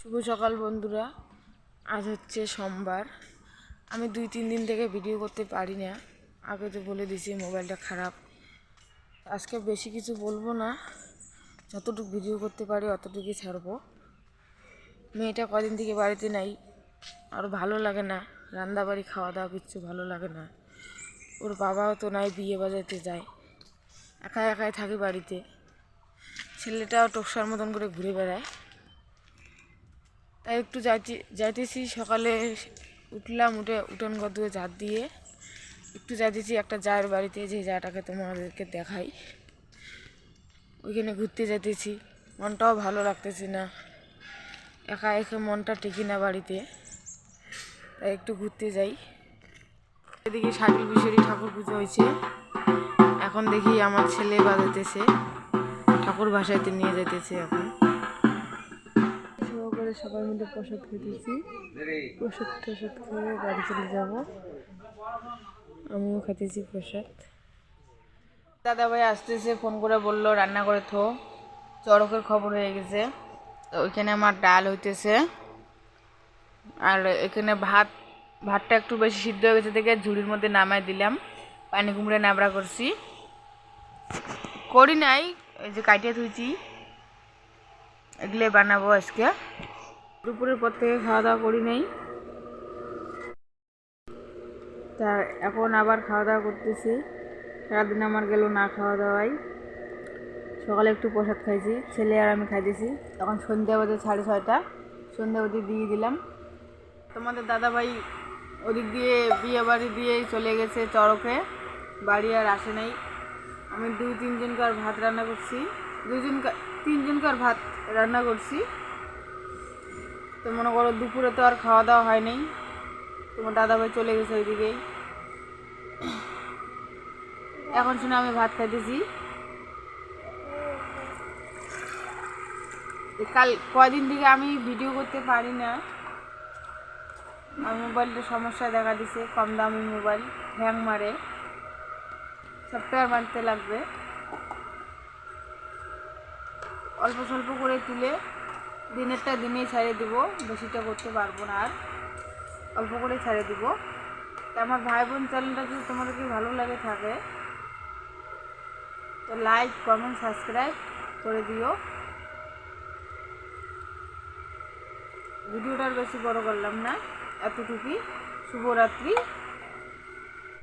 শুভ সকাল বন্ধুরা। আজ হচ্ছে সোমবার। আমি 2-3 দিন থেকে ভিডিও করতে পারি না। আগে তো বলে দিয়েছি মোবাইলটা খারাপ। আজকে বেশি কিছু বলবো না, যতটুকু ভিডিও করতে পারি অতটুকুই ছাড়বো। মেয়েটা কদিন থেকে বাড়িতে নাই, আর ভালো লাগে না, রান্নাবাড়ি খাওয়া দাওয়া কিচ্ছু ভালো লাগে না। ওর বাবাও তো নাই, বিয়ে বাজাইতে যায়, একা একাই থাকে বাড়িতে। ছেলেটাও টকসার মতন করে ঘুরে বেড়ায়। তাই একটু যাইতেছি। সকালে উঠলাম, উঠোন ঘর ধুয়ে ঝাড় দিয়ে একটু যাইতেছি একটা জায়ের বাড়িতে, যে জায়গাটাকে তোমাদেরকে দেখাই। ওইখানে ঘুরতে যাইতেছি। মনটাও ভালো লাগতেছে না, একা একা মনটা টিকি না বাড়িতে, তাই একটু ঘুরতে যাই। এদিকে শাকিল বিশ্বরী ঠাকুর পুজো হয়েছে। এখন দেখি আমার ছেলে বাজাইতেছে, ঠাকুর ভাসাইতে নিয়ে যাইতেছে। এখন করে সবাই মিলে প্রসাদ খেতেছি। প্রসাদ খেয়ে বাড়ি চলে যাব। আমিও খেতেছি প্রসাদ। দাদা ভাই আসতেছে, ফোন করে বললো রান্না করে থো, চড়কের খবর হয়ে গেছে। তো ওইখানে আমার ডাল হইতেছে, আর এখানে ভাতটা একটু বেশি সিদ্ধ হয়ে গেছে দেখে ঝুড়ির মধ্যে নামাই দিলাম। পানি কুমড়ে নাবড়া করি নাই, এই যে কাটিয়ে ধুইছি, এগুলো বানাবো আজকে। দুপুরের পর থেকে খাওয়া দাওয়া করি নাই, তা এখন আবার খাওয়া দাওয়া করতেছি। সারাদিন আমার গেল না খাওয়া দাওয়াই। সকালে একটু প্রসাদ খাইছি, ছেলে আর আমি খাইতেছি। তখন সন্ধ্যা বাজে 6:30, সন্ধ্যা অবধি দিয়ে দিলাম। তোমাদের দাদাভাই ওদিক দিয়ে বিয়ে বাড়ি দিয়েই চলে গেছে চড়কে, বাড়ি আর আসে নাই। আমি 2-3 জনকার ভাত রান্না করছি, 3 জনকার ভাত রান্না করছি। তো মনে করো দুপুরে তো আর খাওয়া দাওয়া হয় নাই, তোমার দাদাভাই চলে গেছে ওইদিকেই। এখন শুনে আমি ভাত খাইতেছি। কাল কয়দিন থেকে আমি ভিডিও করতে পারি না, আমার মোবাইলটা সমস্যা দেখা দিছে। কম দামি মোবাইল, হ্যাং মারে, সফটওয়্যার মারতে লাগবে। অল্প স্বল্প করে তুলে দিনেরটা দিনেই ছাড়িয়ে দিব, বেশিটা করতে পারবো না, আর অল্প করে ছাড়িয়ে দিব। আমার ভাই বোন চ্যানেলটা যদি তোমাদেরকে ভালো লাগে থাকে তো লাইক কমেন্ট সাবস্ক্রাইব করে দিও। ভিডিওটার বেশি বড় করলাম না, এতটুকুই। শুভরাত্রি।